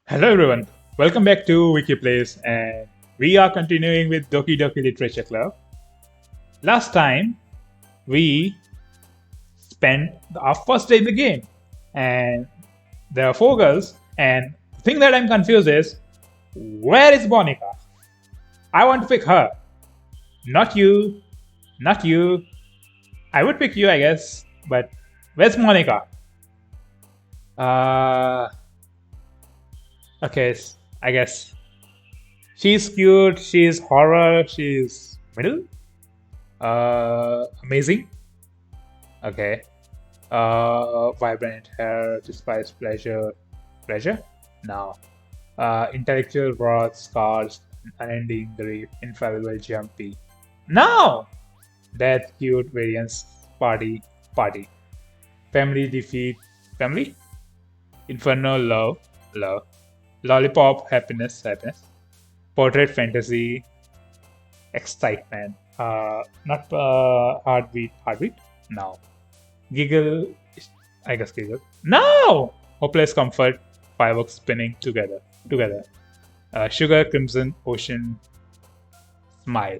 Hello everyone, welcome back to WikiPlace, and we are continuing with Doki Doki Literature Club. Last time we spent our first day in the game, and there are four girls, and the thing that I'm confused is, where is Monika? I want to pick her, not you, not you. I would pick you, I guess, but where's Monika? Uh, okay, I guess she's cute, she's horror, she's middle. Amazing. Okay. Vibrant hair, despise pleasure. Pleasure? No. Intellectual wrath, scars, unending grief, infallible jumpy. No! Death, cute, variance, party, party. Family defeat, family? Inferno, love, love. Lollipop, happiness, happiness. Portrait, fantasy, excitement. Not heartbeat, heartbeat? No. Giggle, I guess giggle. No! Hopeless comfort, fireworks spinning together. Together. Sugar, crimson, ocean, smile.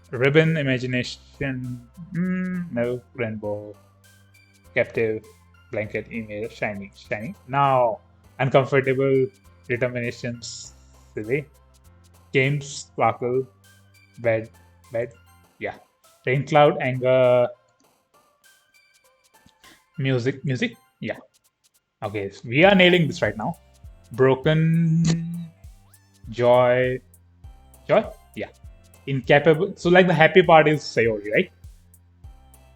Ribbon, imagination, no, rainbow, captive, blanket, email, shiny, shiny. Now, uncomfortable, determination, silly. Games, sparkle, bed, bed, yeah. Rain cloud, anger, music, yeah. Okay, so we are nailing this right now. Broken, joy, joy, yeah. Incapable. So like the happy part is Sayori, right?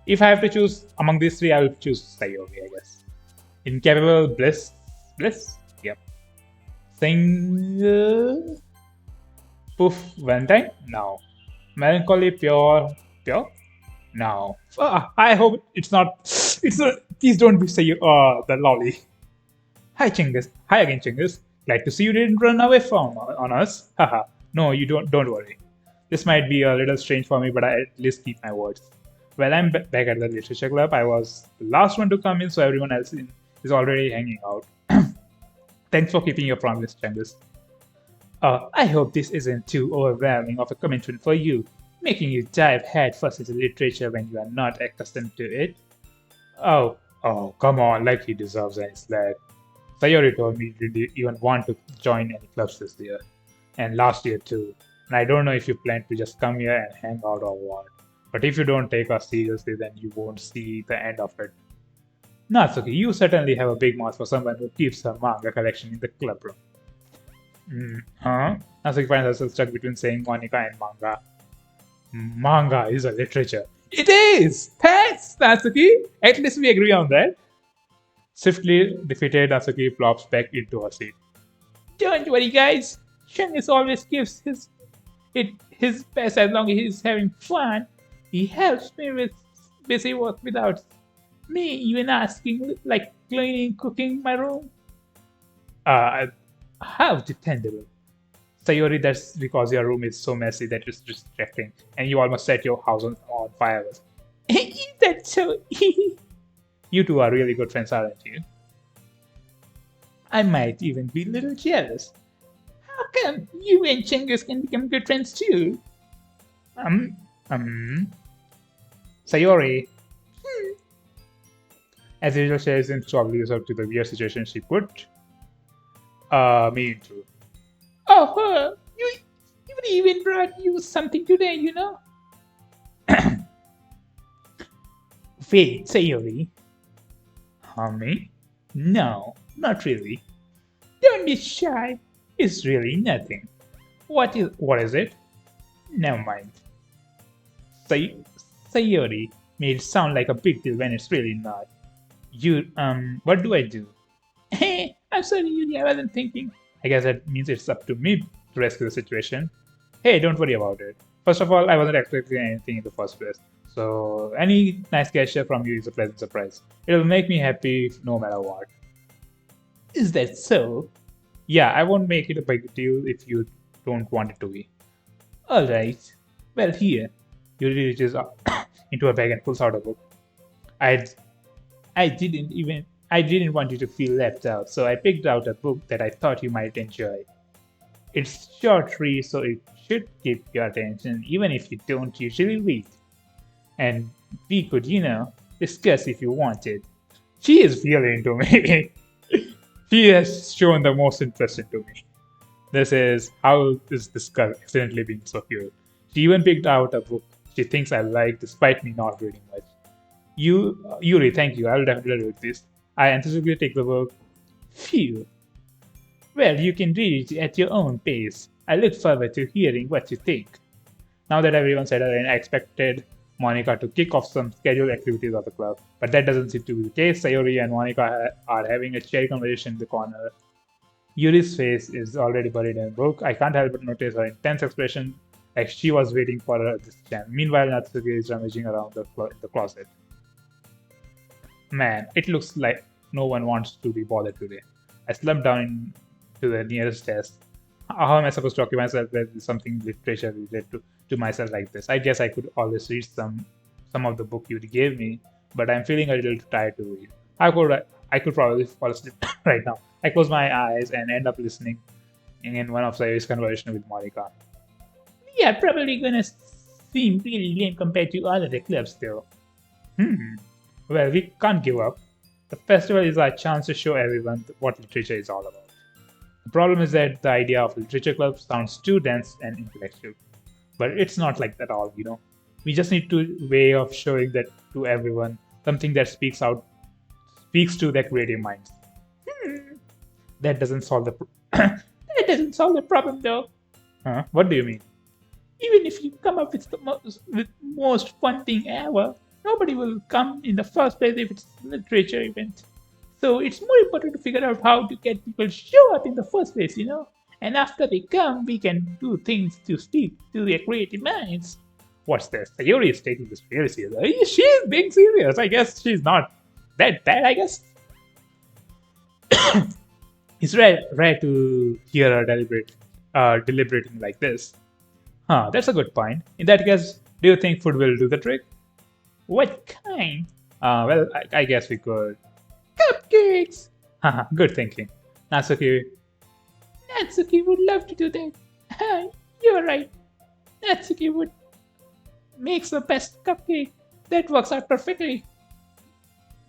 If I have to choose among these three, I will choose Sayori, I guess. Incapable, bliss, yep. Sing, poof, Valentine, no. Melancholy, pure, no. I hope it's not. It's not. Please don't be say the lolly. Hi Chinggis. Hi again, Chinggis. Glad to see you didn't run away from on us. Haha. No, you don't. Don't worry. This might be a little strange for me, but I at least keep my words. Well, I'm back at the literature club. I was the last one to come in, so everyone else is already hanging out. Thanks for keeping your promise, Chinggis. I hope this isn't too overwhelming of a commitment for you, making you dive headfirst into literature when you are not accustomed to it. Oh, come on, like he deserves any slack. Sayori told me you didn't even want to join any clubs this year, and last year too. And I don't know if you plan to just come here and hang out or what. But if you don't take us seriously, then you won't see the end of it. Natsuki, you certainly have a big mouth for someone who keeps her manga collection in the club room. Huh? Natsuki finds herself stuck between saying Monika and manga. Manga is a literature. It is! Thanks, Natsuki! At least we agree on that. Swiftly defeated, Natsuki flops back into her seat. Don't worry, guys. Shungus always gives his best as long as he's having fun. He helps me with busy work without me even asking, like cleaning, cooking my room. Uh, how dependable. Sayori, that's because your room is so messy that it's distracting, and you almost set your house on fire. Is that so? You two are really good friends, aren't you? I might even be a little jealous. How come you and Chinggis can become good friends too? Um, Sayori. As usual, she isn't so oblivious to the weird situation she put me into. Oh, you even brought you something today, you know? Wait, Sayori. Me? No, not really. Don't be shy. It's really nothing. What is it? Never mind. Say, Sayori made it sound like a big deal when it's really not. What do I do? Hey, I'm sorry, Yuri, I wasn't thinking. I guess that means it's up to me to rescue the situation. Hey, don't worry about it. First of all, I wasn't expecting anything in the first place. So, any nice gesture from you is a pleasant surprise. It'll make me happy no matter what. Is that so? Yeah, I won't make it a big deal if you don't want it to be. Alright. Well, here. Yuri reaches into a bag and pulls out a book. I I didn't even I didn't want you to feel left out, so I picked out a book that I thought you might enjoy. It's short read, so it should keep your attention even if you don't usually read. And we could, discuss if you wanted. She is really into me. She has shown the most interest into me. This is how is this girl accidentally being so cute. She even picked out a book she thinks I like despite me not reading much. Yuri, thank you. I'll definitely read this. I enthusiastically take the book. Phew. Well, you can read it at your own pace. I look forward to hearing what you think. Now that everyone's settled in, I expected Monika to kick off some scheduled activities of the club, but that doesn't seem to be the case. Sayori and Monika are having a cheery conversation in the corner. Yuri's face is already buried in a book. I can't help but notice her intense expression, like she was waiting for this chance. Meanwhile, Natsuki is rummaging around the closet. Man, it looks like no one wants to be bothered today. I slumped down to the nearest desk. How am I supposed to occupy myself with something literature related to myself like this? I guess I could always read some of the book you gave me, but I'm feeling a little tired to read. I could probably fall asleep right now. I close my eyes and end up listening in one of Sayuri's conversation with Monika. We are probably gonna seem really lame compared to all other clubs, though. Well, we can't give up. The festival is our chance to show everyone what literature is all about. The problem is that the idea of literature club sounds too dense and intellectual. But it's not like that at all. We just need to way of showing that to everyone, something that speaks to their creative minds. That doesn't solve the that doesn't solve the problem though. Huh? What do you mean? Even if you come up with the most fun thing ever, nobody will come in the first place if it's a literature event. So it's more important to figure out how to get people to show up in the first place. And after they come, we can do things to speak to their creative minds. What's this? Sayori is taking this really seriously. She's being serious. I guess she's not that bad, I guess. It's rare to hear her deliberating like this. That's a good point. In that case, do you think food will do the trick? What kind? Well, I guess we could. Cupcakes! Haha, good thinking. Natsuki would love to do that. You're right. Natsuki would make the best cupcake. That works out perfectly.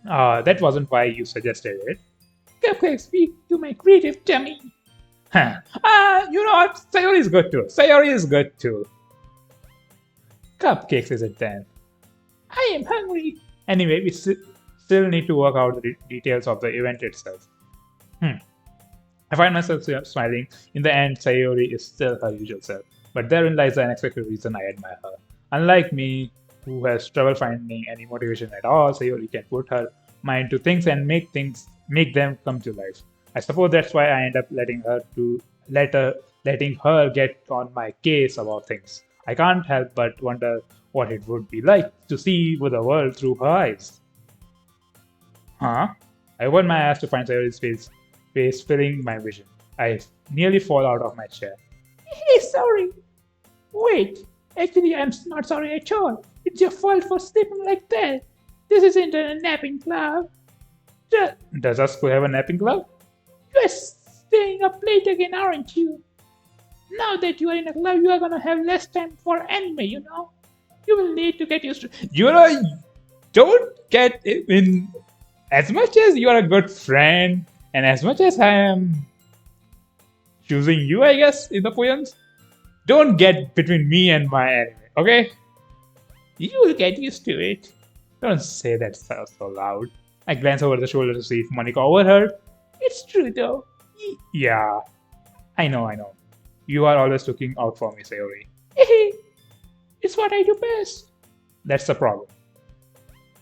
That wasn't why you suggested it. Cupcakes speak to my creative tummy. You know what? Sayori is good too. Cupcakes is it then? I am hungry. Anyway, we still need to work out the details of the event itself. I find myself smiling. In the end, Sayori is still her usual self. But therein lies the unexpected reason I admire her. Unlike me, who has trouble finding any motivation at all, Sayori can put her mind to things and make them come to life. I suppose that's why I end up letting her get on my case about things. I can't help but wonder what it would be like to see the world through her eyes. I open my eyes to find Sayori's face filling my vision. I nearly fall out of my chair. Hey, sorry. Wait, actually, I'm not sorry at all. It's your fault for sleeping like that. This isn't a napping club. Does our school have a napping club? You're staying up late again, aren't you? Now that you are in a club, you are gonna have less time for anime. You will need to get used to. Don't get in. As much as you are a good friend, and as much as I am choosing you, I guess, in the poems, don't get between me and my anime, okay? You will get used to it. Don't say that so loud. I glance over the shoulder to see if Monika overheard. It's true, though. Yeah, I know. You are always looking out for me, Sayori. It's what I do best. That's the problem.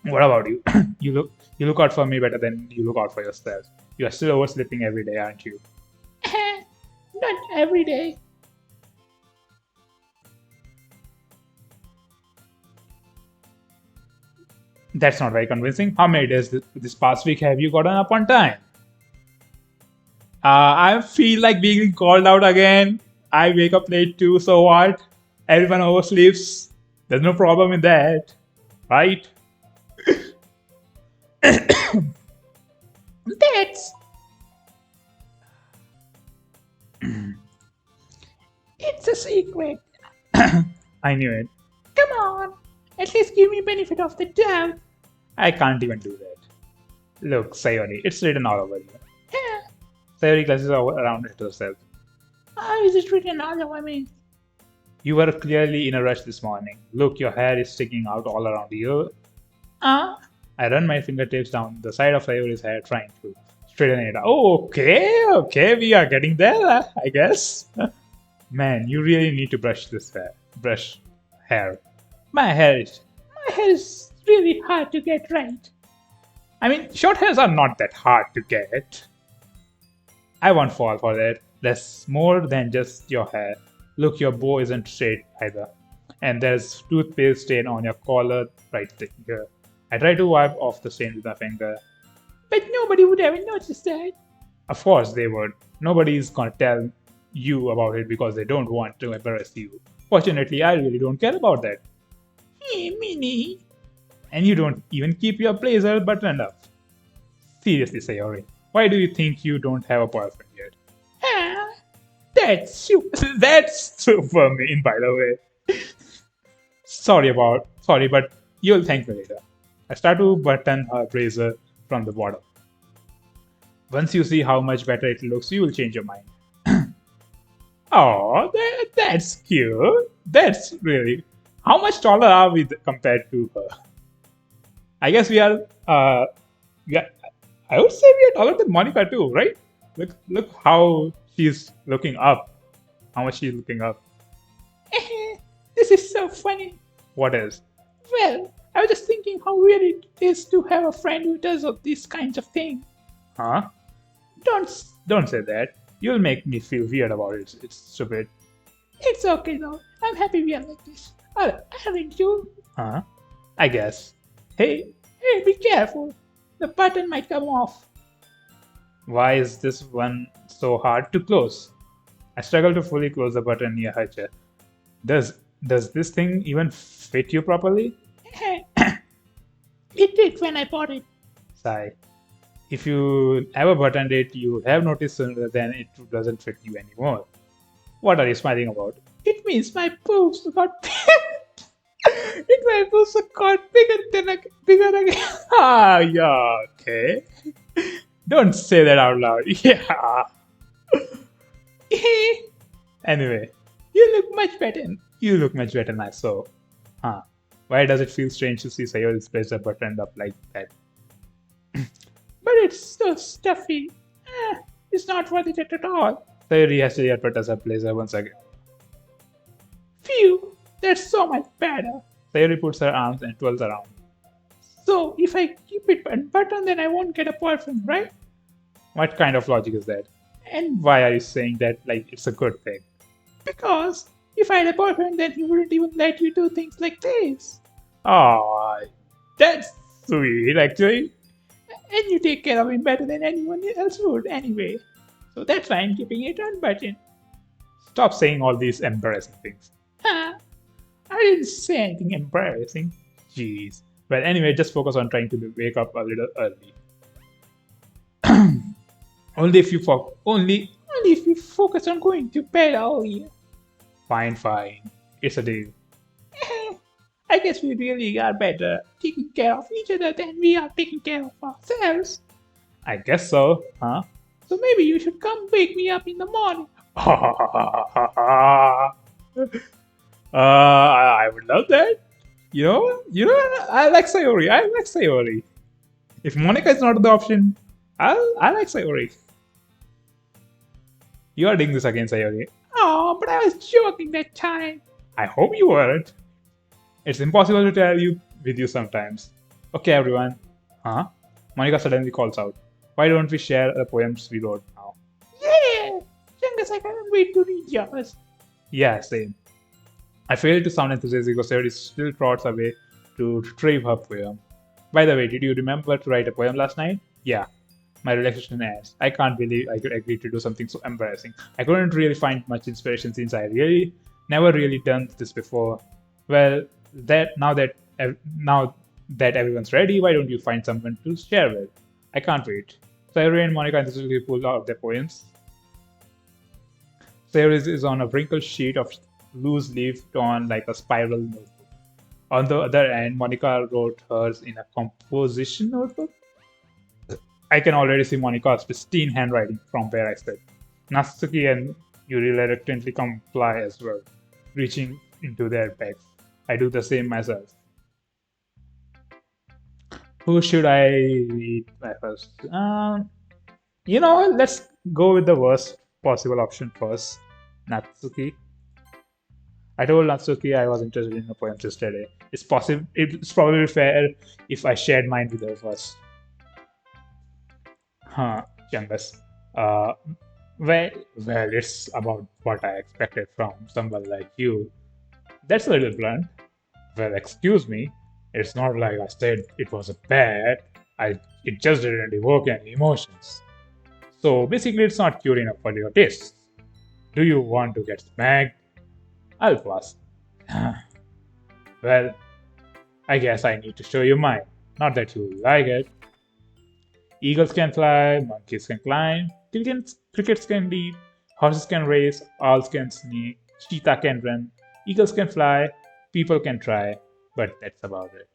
What about you? you look out for me better than you look out for yourself. You are still oversleeping every day, aren't you? Not every day. That's not very convincing. How many days this past week have you gotten up on time? I feel like being called out again. I wake up late too, so what? Everyone oversleeps. There's no problem in that, right? That's... It's a secret. I knew it. Come on. At least give me benefit of the doubt. I can't even do that. Look, Sayori, it's written all over you. Yeah. Sayori glances around at herself. How is it written all over me? You were clearly in a rush this morning. Look, your hair is sticking out all around you. I run my fingertips down the side of Sayori's hair, trying to straighten it out. Oh, okay, we are getting there, I guess. Man, you really need to brush this hair. Brush hair. My hair is really hard to get right. I mean, short hairs are not that hard to get. I won't fall for that. There's more than just your hair. Look, your bow isn't straight either. And there's toothpaste stain on your collar right here. I try to wipe off the stain with my finger. But nobody would ever notice that. Of course they would. Nobody's gonna tell you about it because they don't want to embarrass you. Fortunately, I really don't care about that. Hey, Minnie. And you don't even keep your blazer buttoned up. Seriously, Sayori, why do you think you don't have a boyfriend yet? That's super mean, by the way. Sorry, but you'll thank me later. I start to button her blazer from the bottom. Once you see how much better it looks, you will change your mind. Oh, that's cute. That's really... How much taller are we compared to her? I guess we are... I would say we are taller than Monika too, right? Look how she's looking up. How much she's looking up. This is so funny. What is? Well, I was just thinking how weird it is to have a friend who does all these kinds of things. Huh? Don't say that. You'll make me feel weird about it. It's stupid. It's okay though. I'm happy we are like this. Aren't you? Huh? I guess. Hey, be careful. The button might come off. Why is this one so hard to close? I struggle to fully close the button near her chair. Does this thing even fit you properly? It did when I bought it. Sigh. If you ever buttoned it, you would have noticed sooner than it doesn't fit you anymore. What are you smiling about? It means my boobs got my boobs got bigger again. Ah, yeah, okay. Don't say that out loud. Yeah. Anyway, you look much better. You look much better now. So, why does it feel strange to see Sayori's blazer buttoned up like that? But it's so stuffy. It's not worth it at all. Sayori hastily unbuttons her blazer once again. Phew, that's so much better. Sayori puts her arms and twirls around. So, if I keep it unbuttoned, then I won't get a boyfriend, right? What kind of logic is that? And why are you saying that like it's a good thing? Because if I had a boyfriend, then he wouldn't even let you do things like this. Oh, that's sweet, actually. And you take care of him better than anyone else would, anyway. So that's why I'm keeping it unbuttoned. Stop saying all these embarrassing things. I didn't say anything embarrassing. Jeez. Well, anyway, just focus on trying to wake up a little early. Only if you focus on going to bed early. Fine. It's a deal. I guess we really are better taking care of each other than we are taking care of ourselves. I guess so, huh? So maybe you should come wake me up in the morning. I would love that. You know, I like Sayori. If Monika is not the option, I like Sayori. You are doing this again, Sayori. Oh, but I was joking that time. I hope you weren't. It's impossible to tell you with you sometimes. Okay, everyone. Huh? Monika suddenly calls out. Why don't we share the poems we wrote now? Yeah! Youngest, I can't wait to read yours. Yeah, same. I failed to sound enthusiastic because Sayori still trots away to retrieve her poem. By the way, did you remember to write a poem last night? Yeah. My relaxation ends. I can't believe I could agree to do something so embarrassing. I couldn't really find much inspiration since I never really done this before. Well, now that everyone's ready, why don't you find someone to share with? I can't wait. Sayuri and Monica enthusiastically pull out their poems. Sayuri's is on a wrinkled sheet of loose leaf torn like a spiral notebook. On the other end, Monica wrote hers in a composition notebook. I can already see Monica's pristine handwriting from where I sit. Natsuki and Yuri reluctantly comply as well, reaching into their bags. I do the same myself. Who should I read by first? Let's go with the worst possible option first. Natsuki. I told Natsuki I was interested in her poems yesterday. It's possible. It's probably fair if I shared mine with her first. Huh, youngest. Uh, well, it's about what I expected from someone like you. That's a little blunt. Well, excuse me. It's not like I said it was a bad. It just didn't evoke any emotions. So basically, it's not pure enough for your taste. Do you want to get smacked? I'll pass. Well, I guess I need to show you mine. Not that you like it. Eagles can fly, monkeys can climb, crickets can leap, horses can race, owls can sneak, cheetah can run, eagles can fly, people can try, but that's about it.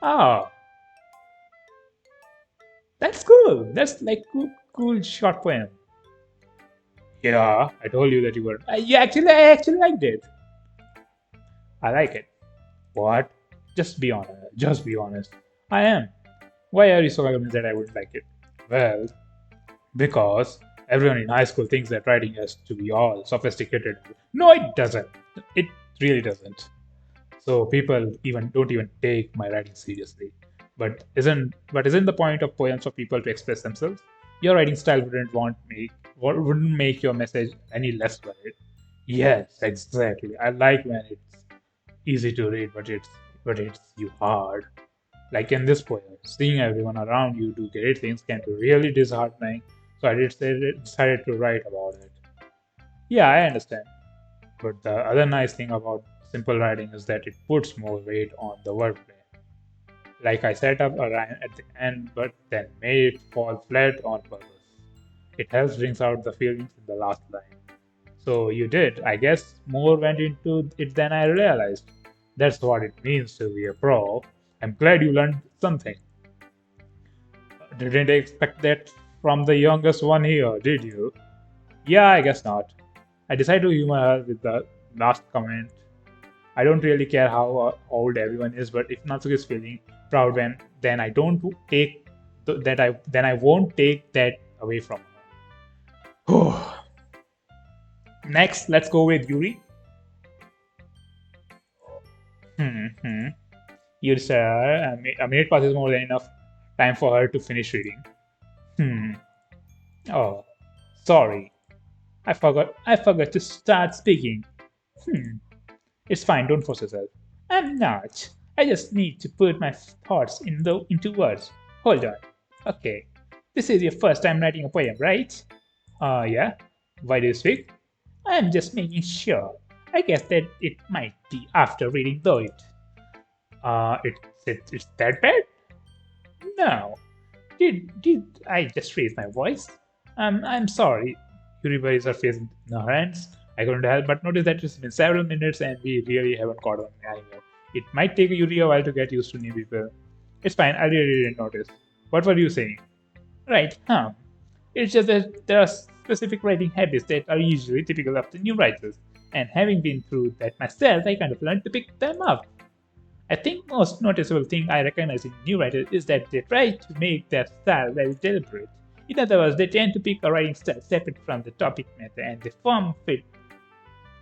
Oh, that's cool. That's like cool short poem. Yeah, I told you that you were. I actually liked it. I like it. What? Just be honest. Just be honest. I am. Why are you so convinced that I would like it? Well, because everyone in high school thinks that writing has to be all sophisticated. No, it doesn't. It really doesn't. So people even don't even take my writing seriously. But isn't the point of poems for people to express themselves? Your writing style wouldn't make your message any less valid. Yes, exactly. I like when it's easy to read, but it's you hard. Like in this poem, seeing everyone around you do great things can be really disheartening. So decided to write about it. Yeah, I understand. But the other nice thing about simple writing is that it puts more weight on the wordplay. Like I set up a rhyme at the end, but then made it fall flat on purpose. It helps brings out the feelings in the last line. So you did. I guess more went into it than I realized. That's what it means to be a pro. I'm glad you learned something. Didn't expect that from the youngest one here, did you? Yeah, I guess not. I decided to humor her with the last comment. I don't really care how old everyone is, but if Natsuki is feeling proud when then I don't take that I then I won't take that away from her. Next, let's go with Yuri. Hmm. Yuri sir, a minute passes more than enough time for her to finish reading. Hmm. Oh, sorry. I forgot to start speaking. Hmm. It's fine, don't force yourself. I'm not. I just need to put my thoughts into words. Hold on. Okay. This is your first time writing a poem, right? Yeah. Why do you speak? I'm just making sure. I guess that it might be after reading though it. It's that bad? No. Did I just raise my voice? I'm sorry. Yuri buries her face in her hands. I couldn't help but notice that it's been several minutes and we really haven't caught on anymore. It might take Yuri a while to get used to new people. It's fine, I really didn't notice. What were you saying? Right, huh? It's just that there are specific writing habits that are usually typical of the new writers, and having been through that myself, I kind of learned to pick them up. I think most noticeable thing I recognize in new writers is that they try to make their style very deliberate. In other words, they tend to pick a writing style separate from the topic matter and they form fit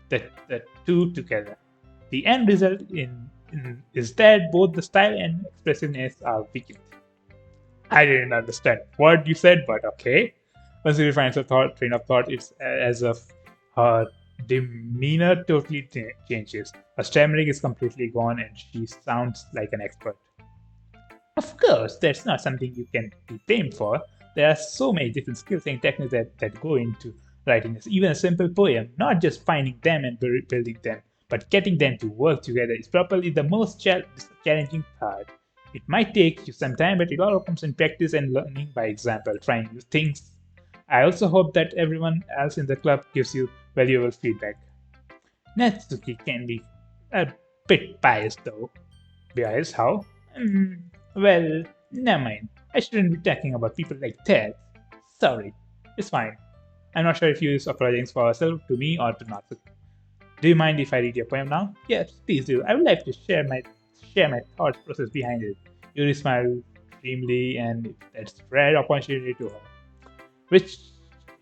the two together. The end result is that both the style and expressiveness are weakened. I didn't understand what you said, but okay. Once she refines her train of thought, it's as if her demeanor totally changes. Her stammering is completely gone and she sounds like an expert. Of course, that's not something you can be blamed for. There are so many different skills and techniques that go into writing even a simple poem. Not just finding them and building them, but getting them to work together is probably the most challenging part. It might take you some time, but it all comes in practice and learning by example, trying new things. I also hope that everyone else in the club gives you valuable feedback. Natsuki can be a bit biased though. Biased how? Hmm, well, never mind. I shouldn't be talking about people like that. Sorry. It's fine. I'm not sure if you apologizing for yourself to me or to Natsuki. Do you mind if I read your poem now? Yes, please do. I would like to share my thought process behind it. Yuri smiled dreamily, and that's a rare opportunity to her, which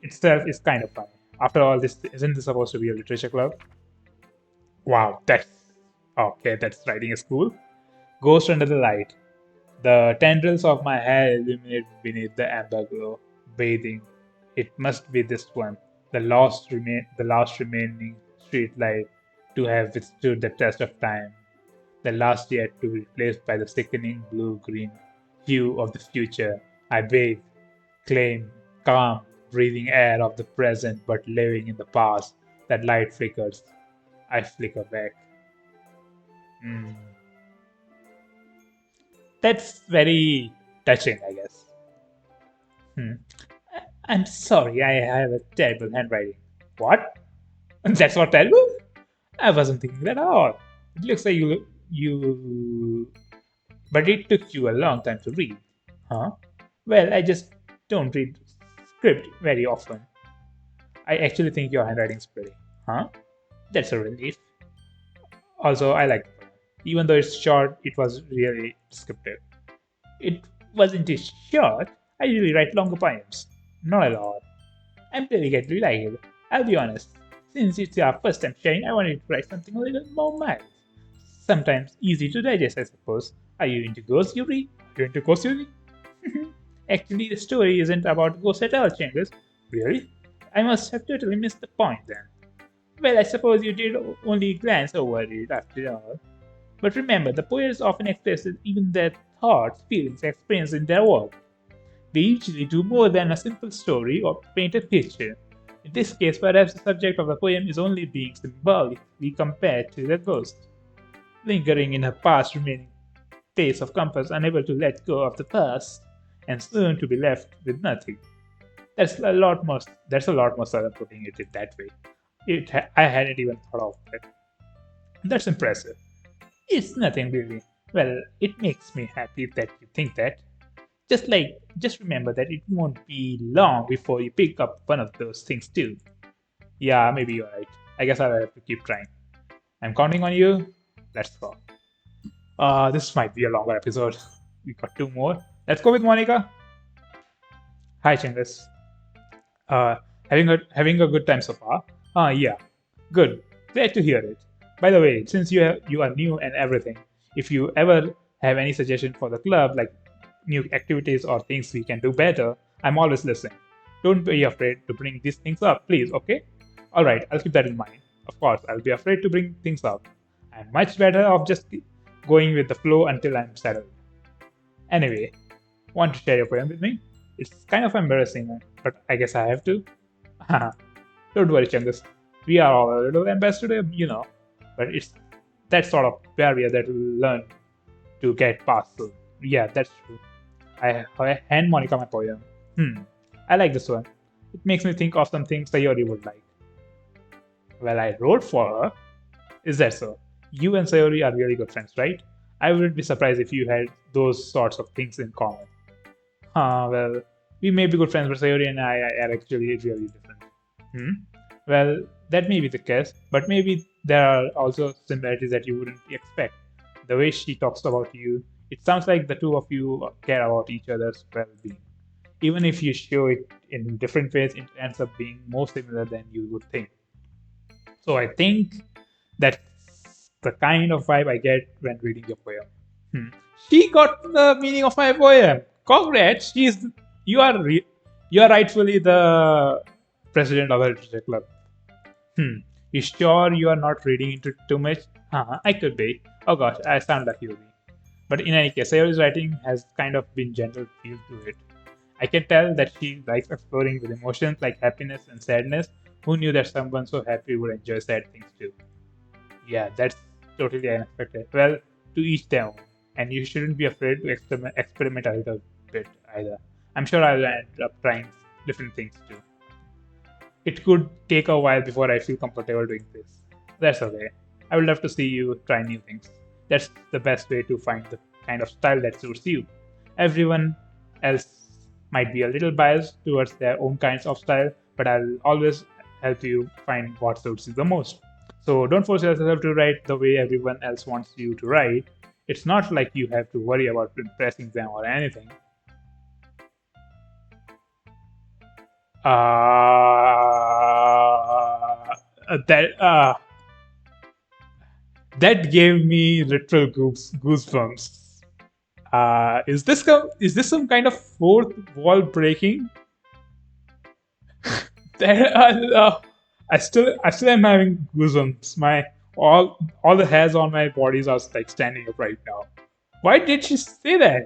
itself is kind of funny. After all, this isn't this supposed to be a literature club? Wow, that's okay. That's writing is cool. Ghost under the light. The tendrils of my hair illuminate beneath the amber glow, bathing. It must be this one, the last remaining street light to have withstood the test of time, the last yet to be replaced by the sickening blue-green hue of the future. I bathe, claim, calm, breathing air of the present, but living in the past. That light flickers. I flicker back. Hmm. That's very touching, I guess. Hmm. I'm sorry, I have a terrible handwriting. What? That's what terrible? I wasn't thinking that at all. It looks like but it took you a long time to read. Huh? Well, I just don't read script very often. I actually think your handwriting's pretty. Huh? That's a relief. Also, I like the poem. Even though it's short, it was really descriptive. It wasn't it short. I usually write longer poems. Not a lot. I'm delicately like it. I'll be honest. Since it's our first time sharing, I wanted to write something a little more mild. Sometimes easy to digest, I suppose. Are you into ghosts, Yuri? Are you into ghosts, Yuri? Actually, the story isn't about ghosts at all, Changus. Really? I must have totally missed the point then. Well, I suppose you did only glance over it after all. But remember, the poets often express even their thoughts, feelings, experience in their work. They usually do more than a simple story or paint a picture. In this case, perhaps the subject of the poem is only being symbolically compared to the ghost, lingering in her past, remaining place of compass, unable to let go of the past, and soon to be left with nothing. That's a lot more subtle putting it that way. I hadn't even thought of it. That's impressive. It's nothing really. Well, it makes me happy that you think that. Just remember that it won't be long before you pick up one of those things too. Yeah, maybe you're right. I guess I'll have to keep trying. I'm counting on you. Let's go. This might be a longer episode. We got two more. Let's go with Monika. Hi, Chingus. Uh, having a good time so far? Yeah. Good. Glad to hear it. By the way, since you are new and everything, if you ever have any suggestion for the club, like new activities or things we can do better, I'm always listening. Don't be afraid to bring these things up, please, okay? Alright, I'll keep that in mind. Of course, I'll be afraid to bring things up. I'm much better off just going with the flow until I'm settled. Anyway, want to share your poem with me? It's kind of embarrassing, but I guess I have to. Don't worry, Changus. We are all a little embarrassed today, but it's that sort of barrier that we'll learn to get past soon. Yeah, that's true. I hand Monica my poem. I like this one. It makes me think of something Sayori would like. Well, I wrote for her. Is that so? You and Sayori are really good friends, right? I wouldn't be surprised if you had those sorts of things in common. Well, we may be good friends, but Sayori and I are actually really different. Hmm? Well, that may be the case, but maybe there are also similarities that you wouldn't expect. The way she talks about you, it sounds like the two of you care about each other's well-being. Even if you show it in different ways, it ends up being more similar than you would think. So I think that's the kind of vibe I get when reading your poem. Hmm. She got the meaning of my poem. Congrats! You are rightfully the president of the literature club. You sure you are not reading into it too much? I could be. Oh gosh, I sound like you. But in any case, Sayori's writing has kind of been gentle feel to it. I can tell that she likes exploring with emotions like happiness and sadness. Who knew that someone so happy would enjoy sad things too? Yeah, that's totally unexpected. Well, to each their own. and you shouldn't be afraid to experiment a little bit either. I'm sure I'll end up trying different things too. It could take a while before I feel comfortable doing this. That's okay. I would love to see you try new things. That's the best way to find the kind of style that suits you. Everyone else might be a little biased towards their own kinds of style, but I'll always help you find what suits you the most. So don't force yourself to write the way everyone else wants you to write. It's not like you have to worry about impressing them or anything. That that gave me literal goosebumps. Is this some kind of fourth wall breaking? There, I still am having goosebumps. My all the hairs on my bodies are like standing up right now. Why did she say that?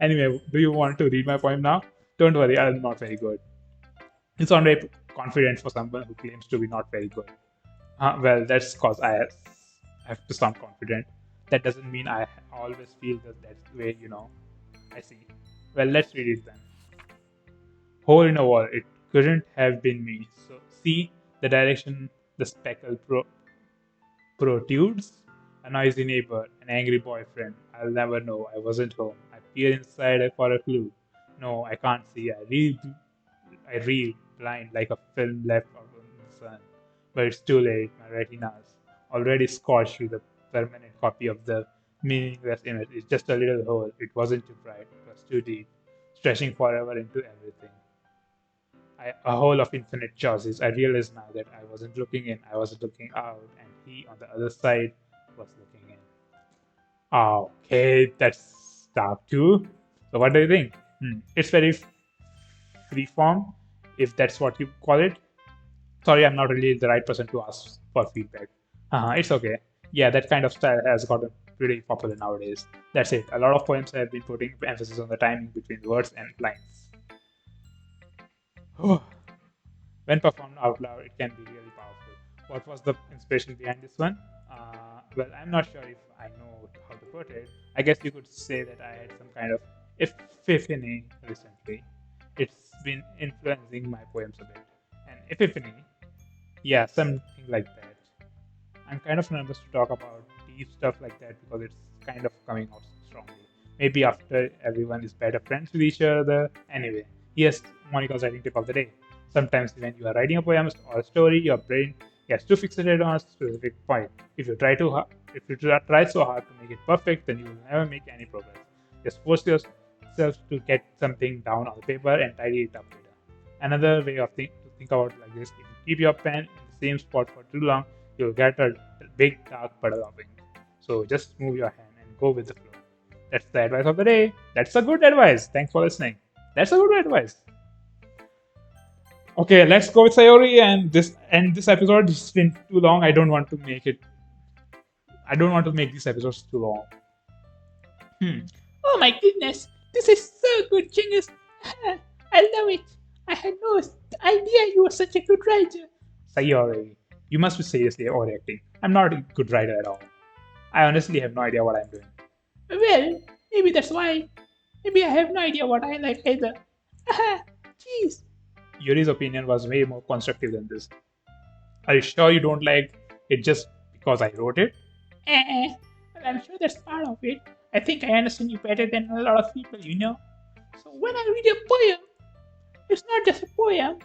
Anyway, do you want to read my poem now? Don't worry, I'm not very good. You sound very confident for someone who claims to be not very good. Well, that's because I have to sound confident. That doesn't mean I always feel that way, I see. Well, let's read it then. Hole in a wall. It couldn't have been me. So, see the direction the speckle protrudes? A noisy neighbor, an angry boyfriend. I'll never know. I wasn't home. I peer inside for a clue. No, I can't see. I read blind like a film left out in the sun. But it's too late. My retina's already scorched with a permanent copy of the meaningless image. It's just a little hole. It wasn't too bright. It was too deep, stretching forever into everything. A hole of infinite choices. I realize now that I wasn't looking in, I was looking out, and he on the other side was looking in. Okay, that's dark too. So, what do you think? It's very freeform, if that's what you call it. Sorry, I'm not really the right person to ask for feedback. It's okay. Yeah, that kind of style has gotten pretty popular nowadays. That's it. A lot of poems have been putting emphasis on the timing between words and lines. When performed out loud, it can be really powerful. What was the inspiration behind this one? Well, I'm not sure if I know how to put it. I guess you could say that I had some kind of epiphany recently. It's been influencing my poems a bit. An epiphany? Yeah, something like that. I'm kind of nervous to talk about deep stuff like that because it's kind of coming out strongly. Maybe after everyone is better friends with each other. Anyway, here's Monika's writing tip of the day. Sometimes when you are writing a poem or a story, your brain gets too fixated on a specific point. If you try so hard to make it perfect, then you will never make any progress. Just force yourself to get something down on the paper and tidy it up later. Another way of to think about it like this: if you keep your pen in the same spot for too long, you'll get a big dark puddle of ink. So just move your hand and go with the flow. That's the advice of the day. That's a good advice. Thanks for listening. That's a good advice. Okay, let's go with Sayori and this episode. It's been too long. I don't want to make these episodes too long. Oh my goodness, this is so good, Chingus. I love it. I had no idea you were such a good writer. Sayori, you must be seriously overreacting. I'm not a good writer at all. I honestly have no idea what I'm doing. Well, maybe that's why. Maybe I have no idea what I like either. Jeez. Yuri's opinion was way more constructive than this. Are you sure you don't like it just because I wrote it? Well, I'm sure that's part of it. I think I understand you better than a lot of people, So when I read a poem, it's not just a poem,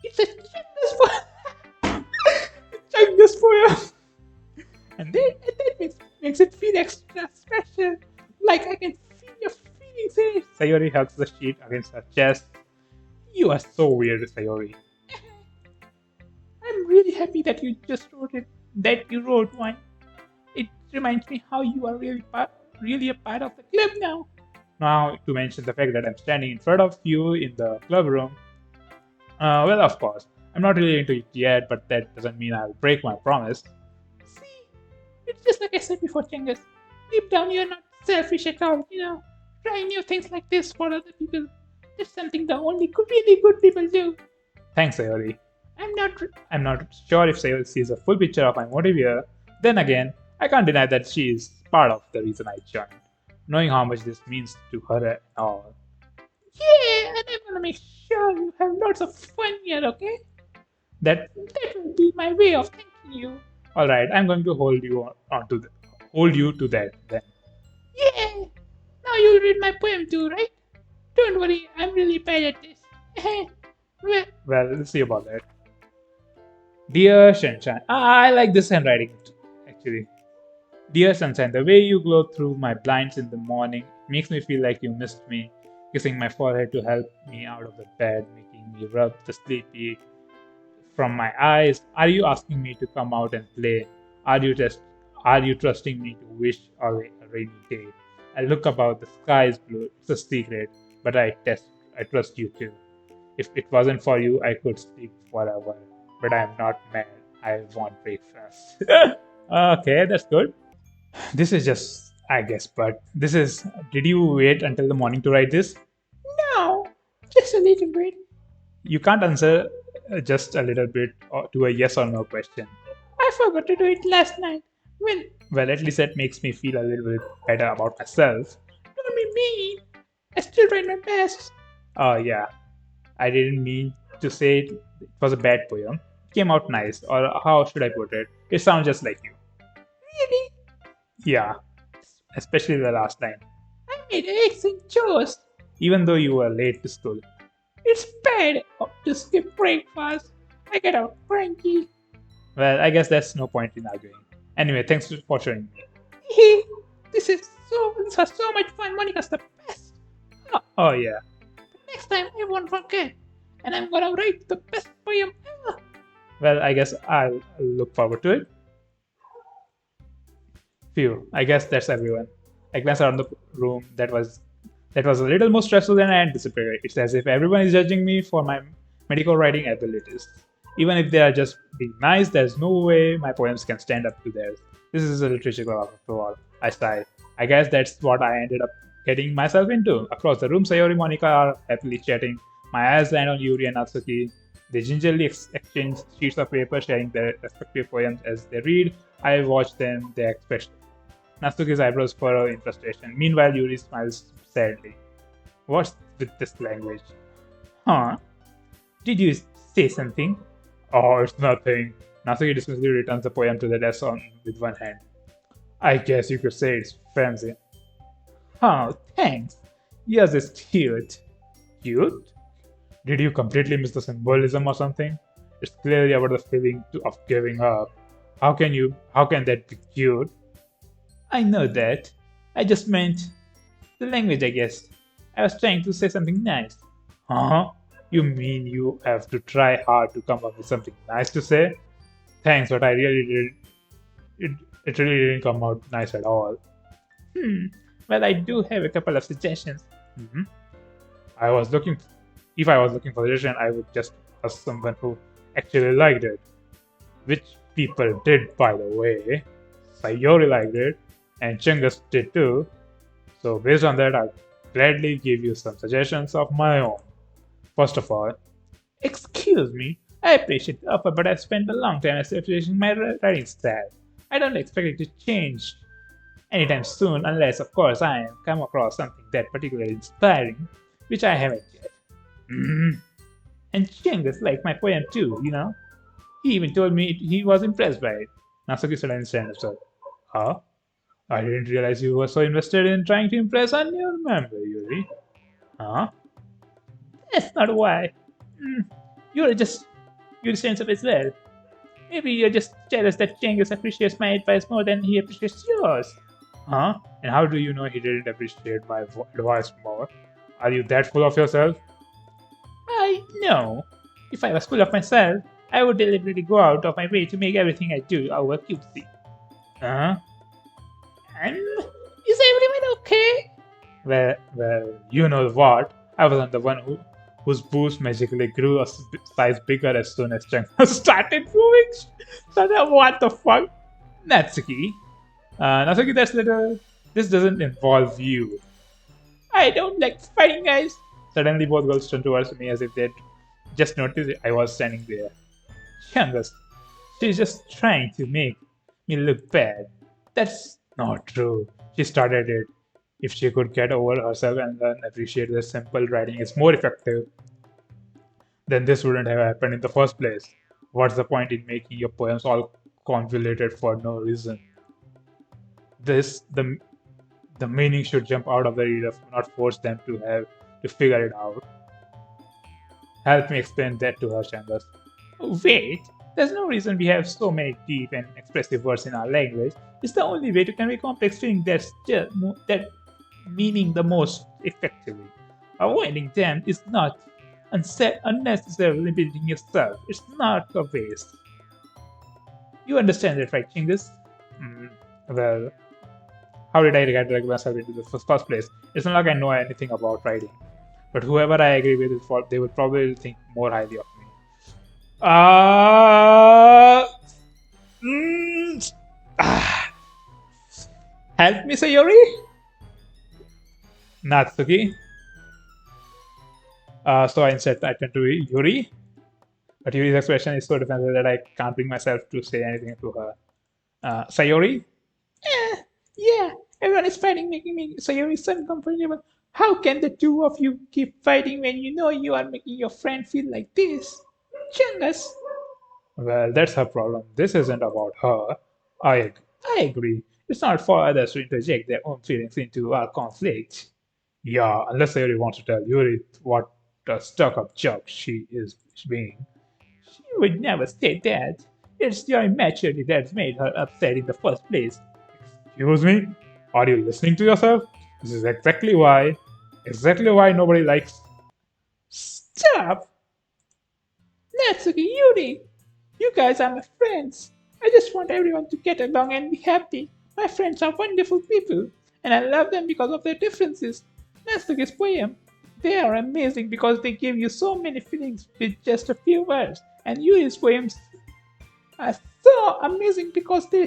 it's a Chingus poem. Chingus poem. And that makes it feel extra special. Like I can feel your feelings in it. Sayori hugs the sheet against her chest. You are so weird, Sayori. I'm really happy that you just wrote it. That you wrote one. It reminds me how you are really a part of the club now. Now, to mention the fact that I'm standing in front of you in the club room. Well, of course, I'm not really into it yet, but that doesn't mean I'll break my promise. See, it's just like I said before, Chingus. Deep down, you're not selfish at all, Trying new things like this for other people. That's something the only really good people do. Thanks, Sayori. I'm not sure if Sayori sees a full picture of my motive here. Then again, I can't deny that she is part of the reason I joined, knowing how much this means to her and all. Yeah, and I'm gonna make sure you have lots of fun here, okay? That will be my way of thanking you. All right, I'm going to hold you to that then. Yeah! Now you read my poem too, right? Don't worry, I'm really bad at this. well, Well, let's see about that. Dear Sunshine, I like this handwriting actually. Dear Sunshine, the way you glow through my blinds in the morning makes me feel like you missed me, kissing my forehead to help me out of the bed, making me rub the sleepy from my eyes. Are you asking me to come out and play? Are you just are you trusting me to wish away a rainy day? I look about the sky is blue. It's a secret, but I trust you too. If it wasn't for you, I could sleep forever. But I'm not mad. I want breakfast. Okay, that's good. This is just I guess, but this is. Did you wait until the morning to write this? no, just a little bit. You can't answer just a little bit to a yes or no question. I forgot to do it last night. Well, at least that makes me feel a little bit better about myself. Don't be mean. I still tried my best. Oh, yeah. I didn't mean to say it was a bad poem. It came out nice, or how should I put it? It sounds just like you. Really? Yeah, especially the last line. I made excellent choice. Even though you were late to school. It's bad to skip breakfast. I get out cranky. Well, I guess there's no point in arguing. Anyway, thanks for showing me. This was so much fun. Monika's the best. Oh, yeah. Next time I won't forget. And I'm gonna write the best poem ever. Well, I guess I'll look forward to it. Phew, I guess that's everyone. I glanced around the room. That was a little more stressful than I anticipated. It's as if everyone is judging me for my medical writing abilities. Even if they are just being nice, there's no way my poems can stand up to theirs. This is a literature club after all. I sighed. I guess that's what I ended up getting myself into. Across the room, Sayori and Monika are happily chatting. My eyes land on Yuri and Natsuki. They gingerly exchange sheets of paper, sharing their respective poems as they read. I watch them, their expression. Natsuki's eyebrows furrow in frustration. Meanwhile, Yuri smiles sadly. What's with this language? Huh? Did you say something? Oh, it's nothing. Natsuki dismissively returns the poem to the desk with one hand. I guess you could say it's fancy. Oh, thanks. Yours is cute. Cute? Did you completely miss the symbolism or something? It's clearly about the feeling of giving up. How can that be cute? I know that. I just meant the language, I guess. I was trying to say something nice. Huh? You mean you have to try hard to come up with something nice to say? Thanks, but I really did. It really didn't come out nice at all. Well, I do have a couple of suggestions. hmm I was looking. If I was looking for a suggestion, I would just ask someone who actually liked it. Which people did, by the way. Sayori liked it, and Chungus did too. So based on that, I'll gladly give you some suggestions of my own. First of all, excuse me, I appreciate the offer, but I've spent a long time establishing my writing style. I don't expect it to change anytime soon, unless, of course, I come across something that particularly inspiring, which I haven't yet. And Chungus liked my poem too, you know. He even told me he was impressed by it. Natsuki suddenly stands up. Huh? I didn't realize you were so invested in trying to impress a new member, Yuri. Huh? That's not why. You're stands up as well. Maybe you're just jealous that Chungus appreciates my advice more than he appreciates yours. Huh? And how do you know he didn't appreciate my advice more? Are you that full of yourself? I know. If I was full of myself, I would deliberately go out of my way to make everything I do over cutesy. Huh? And is everyone okay? Well, you know what? I wasn't the one whose boost magically grew a size bigger as soon as Chang started moving. What the fuck? Natsuki. Natsuki, this doesn't involve you. I don't like fighting, guys. Suddenly, both girls turned towards me as if they'd just noticed I was standing there. Chungus, she's just trying to make me look bad. That's not true. She started it. If she could get over herself and then appreciate that simple writing is more effective, then this wouldn't have happened in the first place. What's the point in making your poems all convoluted for no reason? This the meaning should jump out of the reader, not force them to have to figure it out. Help me explain that to her, Chambers. Wait, there's no reason we have so many deep and expressive words in our language. It's the only way to convey complex feelings that meaning the most effectively. Avoiding them is not unnecessarily limiting yourself. It's not a waste. You understand that, right, Chingus? Mm, well, how did I get myself into the first place? It's not like I know anything about writing. But whoever I agree with, they will probably think more highly of me. Uh, mm, ah, Help me, Sayori? Natsuki. So instead, I turn to Yuri. But Yuri's expression is so defensive that I can't bring myself to say anything to her. Sayori? Yeah, everyone is fighting, making me Sayori so uncomfortable. How can the two of you keep fighting when you know you are making your friend feel like this? Chungus, Well, that's her problem. This isn't about her. I agree. It's not for others to interject their own feelings into our conflict. Yeah, unless Sayori wants to tell Yuri what a stuck-up jerk she is being. she would never say that. It's your immaturity that's made her upset in the first place. Excuse me? Are you listening to yourself? This is exactly why nobody likes. Stop! Natsuki, Yuri! You guys are my friends. I just want everyone to get along and be happy. My friends are wonderful people, and I love them because of their differences. Natsuki's poem. They are amazing because they give you so many feelings with just a few words, and Yuri's poems are so amazing because they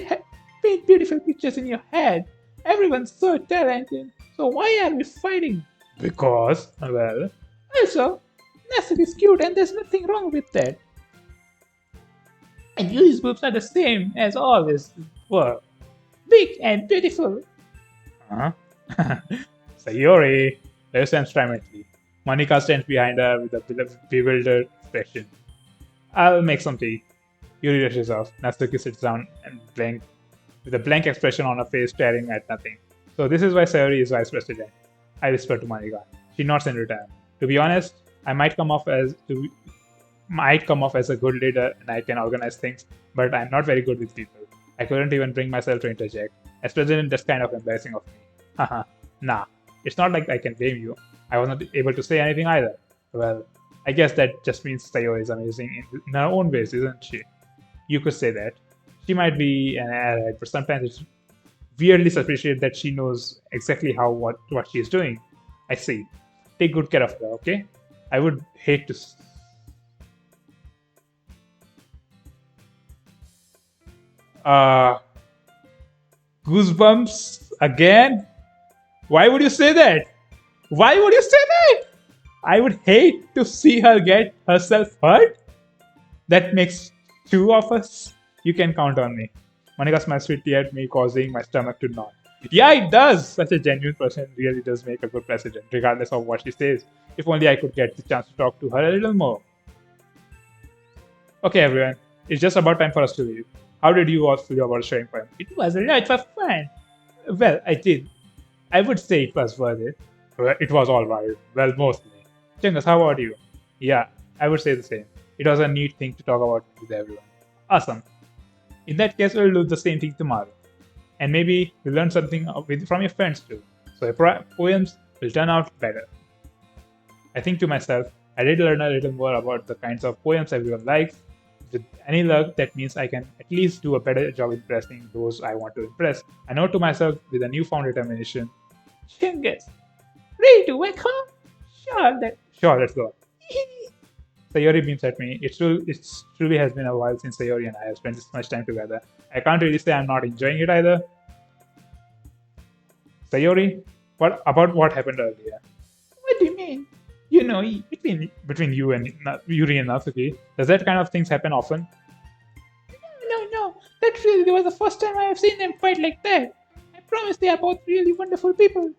paint beautiful pictures in your head. Everyone's so talented, so why are we fighting? Because, well, Also, Natsuki is cute and there's nothing wrong with that. And Yuri's boobs are the same as always were. Big and beautiful. huh? Sayori listens timidly. Monika stands behind her with a bewildered expression. I'll make some tea. Yuri rushes off. Natsuki sits down and with a blank expression on her face, staring at nothing. So this is why Sayori is vice president. I whisper to Monika. She nods in return. To be honest, I might come off as a good leader and I can organize things, but I'm not very good with people. I couldn't even bring myself to interject. As president, that's kind of embarrassing of me. Haha, nah. It's not like I can blame you. I was not able to say anything either. Well, I guess that just means Sayori is amazing in her own ways, isn't she? You could say that. She might be an airhead, but sometimes it's weirdly suspicious that she knows exactly what she's doing. I see. Take good care of her, okay? I would hate to. Uh, Goosebumps again? Why would you say that? Why would you say that? I would hate to see her get herself hurt. That makes two of us. You can count on me. Monika smiles sweetly at me, causing my stomach to knot. Yeah, it does. Such a genuine person really does make a good president, regardless of what she says. If only I could get the chance to talk to her a little more. Okay, everyone. It's just about time for us to leave. How did you all feel about sharing poem? It was a lot of fun. Well, I would say it was worth it. Well, it was alright. Well, mostly. Chingas, how about you? Yeah, I would say the same. It was a neat thing to talk about with everyone. Awesome. In that case, we'll do the same thing tomorrow. And maybe we'll learn something from your friends too. So your poems will turn out better. I think to myself, I did learn a little more about the kinds of poems everyone likes. With any luck, that means I can at least do a better job impressing those I want to impress. I know to myself with a newfound determination. Chungus, ready to wake up? Sure, let's go. Sayori beams at me. It truly has been a while since Sayori and I have spent this much time together. I can't really say I'm not enjoying it either. Sayori, what about what happened earlier? What do you mean? You know, Between you and Yuri and Natsuki, does that kind of things happen often? no, that's really it was the first time I have seen them fight like that. I promise they are both really wonderful people.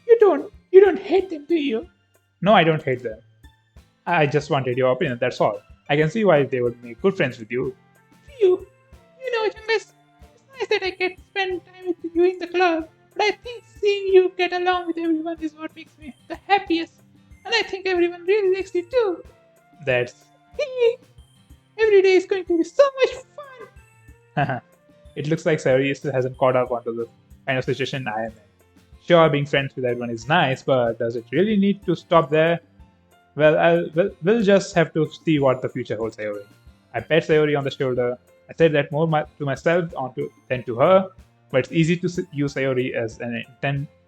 You don't hate them, do you? No, I don't hate them. I just wanted your opinion, that's all. I can see why they would make good friends with you. You know, Jungus, it's nice that I get to spend time with you in the club, but I think seeing you get along with everyone is what makes me the happiest. And I think everyone really likes you too. That's. Every day is going to be so much fun. It looks like Sayori still hasn't caught up onto the kind of situation I am in. Sure, being friends with everyone is nice, but does it really need to stop there? Well, we'll just have to see what the future holds, Sayori. I pat Sayori on the shoulder. I said that more to myself than to her, but it's easy to use Sayori as an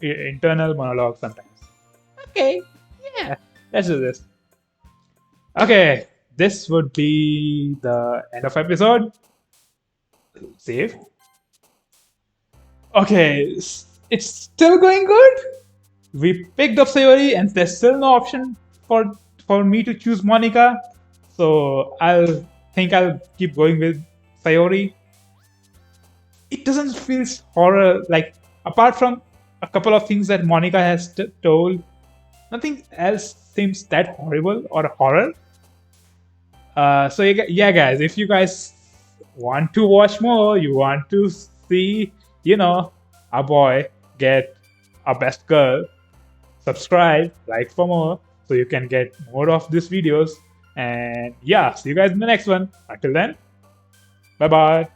internal monologue sometimes. Okay, yeah. Let's do this. Okay, this would be the end of episode. Save. Okay, it's still going good. We picked up Sayori, and there's still no option for me to choose Monika. So I'll keep going with Sayori. It doesn't feel horror, like apart from a couple of things that Monika has told, nothing else seems that horrible or horror. So yeah, guys, if you guys want to watch more, you want to see, a boy get a best girl, subscribe, like for more, so you can get more of these videos. And yeah, see you guys in the next one. Until then, bye bye.